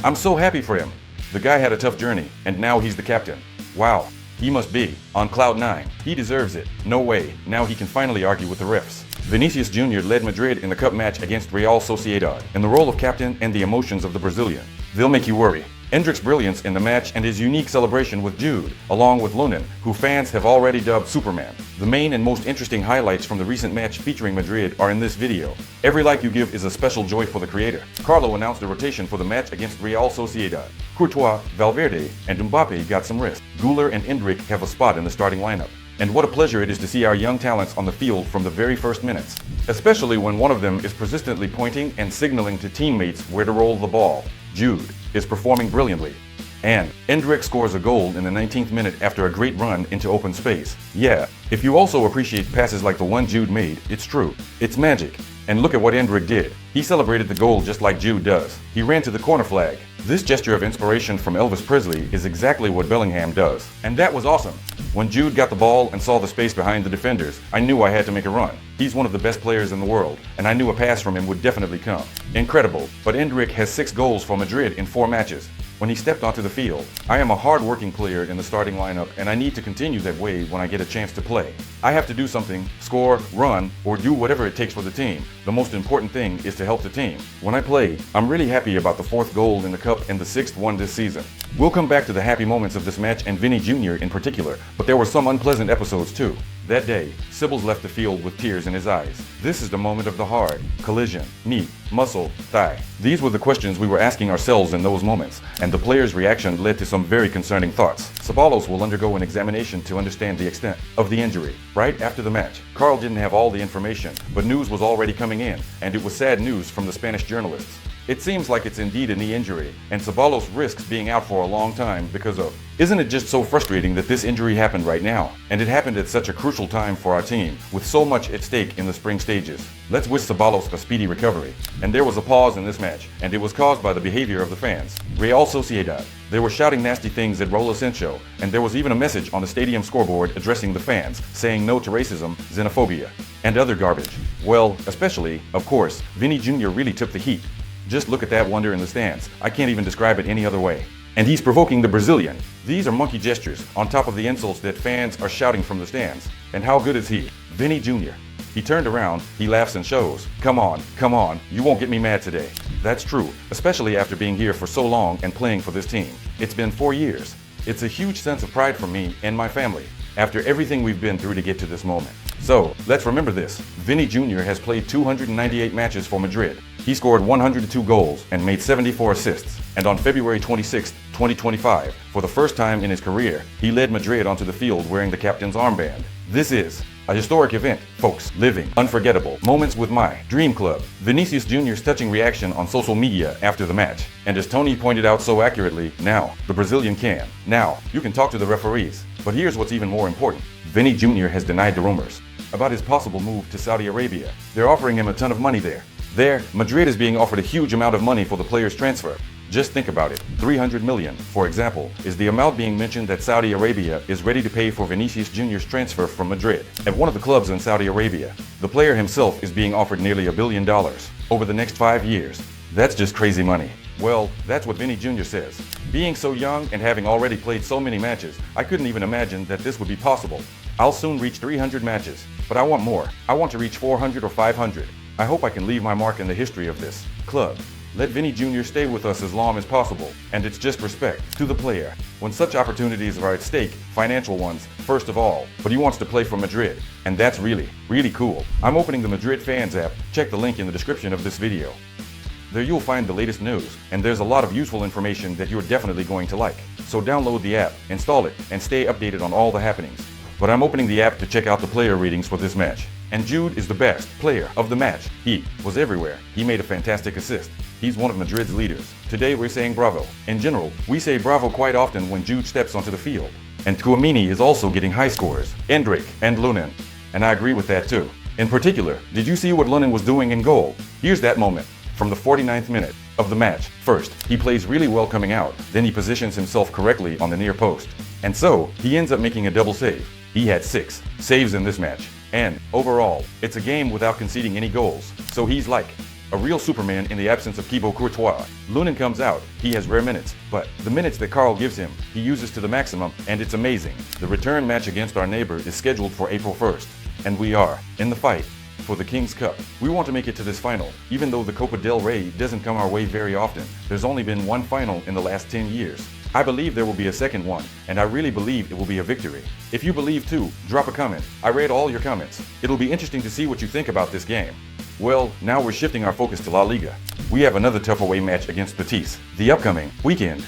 I'm so happy for him. The guy had a tough journey, and now he's the captain. Wow. He must be on cloud 9. He deserves it. No way. Now he can finally argue with the refs. Vinicius Jr. led Madrid in the cup match against Real Sociedad in the role of captain and the emotions of the Brazilian. They'll make you worry. Endrick's brilliance in the match and his unique celebration with Jude, along with Lunin, who fans have already dubbed Superman. The main and most interesting highlights from the recent match featuring Madrid are in this video. Every like you give is a special joy for the creator. Carlo announced a rotation for the match against Real Sociedad. Courtois, Valverde, and Mbappe got some rest. Güler and Endrick have a spot in the starting lineup. And what a pleasure it is to see our young talents on the field from the very first minutes, especially when one of them is persistently pointing and signaling to teammates where to roll the ball. Jude is performing brilliantly. And Endrick scores a goal in the 19th minute after a great run into open space. Yeah, if you also appreciate passes like the one Jude made, it's true. It's magic. And look at what Endrick did. He celebrated the goal just like Jude does. He ran to the corner flag. This gesture of inspiration from Elvis Presley is exactly what Bellingham does. And that was awesome. When Jude got the ball and saw the space behind the defenders, I knew I had to make a run. He's one of the best players in the world, and I knew a pass from him would definitely come. Incredible, but Endrick has 6 goals for Madrid in 4 matches. When he stepped onto the field, I am a hard-working player in the starting lineup, and I need to continue that way when I get a chance to play. I have to do something, score, run, or do whatever it takes for the team. The most important thing is to help the team. When I play, I'm really happy about the 4th goal in the cup and the 6th one this season. We'll come back to the happy moments of this match and Vinny Jr. in particular, but there were some unpleasant episodes too. That day, Ceballos left the field with tears in his eyes. This is the moment of the hard, collision, knee, muscle, thigh. These were the questions we were asking ourselves in those moments, and the player's reaction led to some very concerning thoughts. Ceballos will undergo an examination to understand the extent of the injury. Right after the match, Carl didn't have all the information, but news was already coming in, and it was sad news from the Spanish journalists. It seems like it's indeed a knee injury, and Ceballos risks being out for a long time because of. Isn't it just so frustrating that this injury happened right now? And it happened at such a crucial time for our team, with so much at stake in the spring stages. Let's wish Ceballos a speedy recovery. And there was a pause in this match, and it was caused by the behavior of the fans. Real Sociedad. They were shouting nasty things at Raul Asensio, and there was even a message on the stadium scoreboard addressing the fans, saying no to racism, xenophobia, and other garbage. Well, especially, of course, Vinny Jr. really took the heat. Just look at that wonder in the stands. I can't even describe it any other way. And he's provoking the Brazilian. These are monkey gestures, on top of the insults that fans are shouting from the stands. And how good is he? Vinny Jr. He turned around, he laughs and shows. Come on, you won't get me mad today. That's true, especially after being here for so long and playing for this team. It's been 4 years. It's a huge sense of pride for me and my family, after everything we've been through to get to this moment. So, let's remember this. Vinny Jr. has played 298 matches for Madrid. He scored 102 goals and made 74 assists. And on February 26, 2025, for the first time in his career, he led Madrid onto the field wearing the captain's armband. This is a historic event, folks. Living unforgettable moments with my dream club. Vinicius Jr.'s touching reaction on social media after the match. And as Tony pointed out so accurately, now the Brazilian can. Now you can talk to the referees. But here's what's even more important. Vinny Jr. has denied the rumors about his possible move to Saudi Arabia. They're offering him a ton of money there. Madrid is being offered a huge amount of money for the player's transfer. Just think about it. 300 million, for example, is the amount being mentioned that Saudi Arabia is ready to pay for Vinicius Jr.'s transfer from Madrid. At one of the clubs in Saudi Arabia, the player himself is being offered nearly $1 billion over the next 5 years. That's just crazy money. Well, that's what Vinny Jr. says. Being so young and having already played so many matches, I couldn't even imagine that this would be possible. I'll soon reach 300 matches, but I want more. I want to reach 400 or 500. I hope I can leave my mark in the history of this club. Let Vinny Jr. stay with us as long as possible, and it's just respect to the player. When such opportunities are at stake, financial ones, first of all, but he wants to play for Madrid, and that's really, really cool. I'm opening the Madrid Fans app. Check the link in the description of this video. There you'll find the latest news, and there's a lot of useful information that you're definitely going to like. So download the app, install it, and stay updated on all the happenings. But I'm opening the app to check out the player ratings for this match. And Jude is the best player of the match. He was everywhere. He made a fantastic assist. He's one of Madrid's leaders. Today we're saying bravo. In general, we say bravo quite often when Jude steps onto the field. And Tchouaméni is also getting high scores. Endrick and Lunin. And I agree with that too. In particular, did you see what Lunin was doing in goal? Here's that moment. From the 49th minute of the match. First, he plays really well coming out. Then he positions himself correctly on the near post. And so, he ends up making a double save. He had 6 saves in this match. And overall, it's a game without conceding any goals. So he's like A real Superman in the absence of Thibaut Courtois. Lunin comes out, he has rare minutes, but the minutes that Carl gives him, he uses to the maximum, and it's amazing. The return match against our neighbor is scheduled for April 1st, and we are in the fight for the King's Cup. We want to make it to this final, even though the Copa del Rey doesn't come our way very often. There's only been one final in the last 10 years. I believe there will be a second one, and I really believe it will be a victory. If you believe too, drop a comment. I read all your comments. It'll be interesting to see what you think about this game. Well, now we're shifting our focus to La Liga. We have another tough away match against Betis. The upcoming weekend,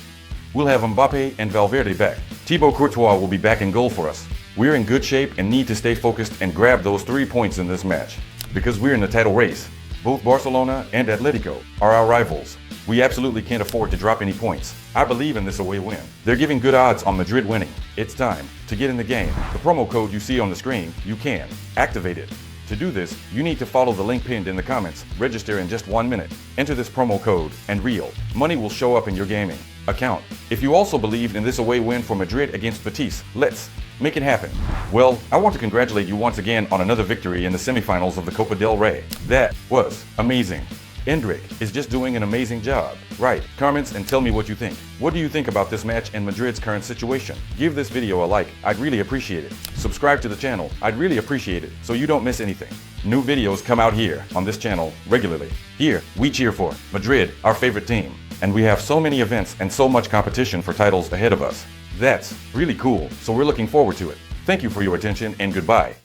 we'll have Mbappe and Valverde back. Thibaut Courtois will be back in goal for us. We're in good shape and need to stay focused and grab those 3 points in this match. Because we're in the title race. Both Barcelona and Atletico are our rivals. We absolutely can't afford to drop any points. I believe in this away win. They're giving good odds on Madrid winning. It's time to get in the game. The promo code you see on the screen, you can activate it. To do this, you need to follow the link pinned in the comments, register in just 1 minute, enter this promo code, and real money will show up in your gaming account. If you also believe in this away win for Madrid against Betis, let's make it happen. Well, I want to congratulate you once again on another victory in the semifinals of the Copa del Rey. That was amazing. Endrick is just doing an amazing job. Write comments and tell me what you think. What do you think about this match and Madrid's current situation? Give this video a like, I'd really appreciate it. Subscribe to the channel, I'd really appreciate it, so you don't miss anything. New videos come out here on this channel regularly. Here, we cheer for Madrid, our favorite team. And we have so many events and so much competition for titles ahead of us. That's really cool, so we're looking forward to it. Thank you for your attention and goodbye.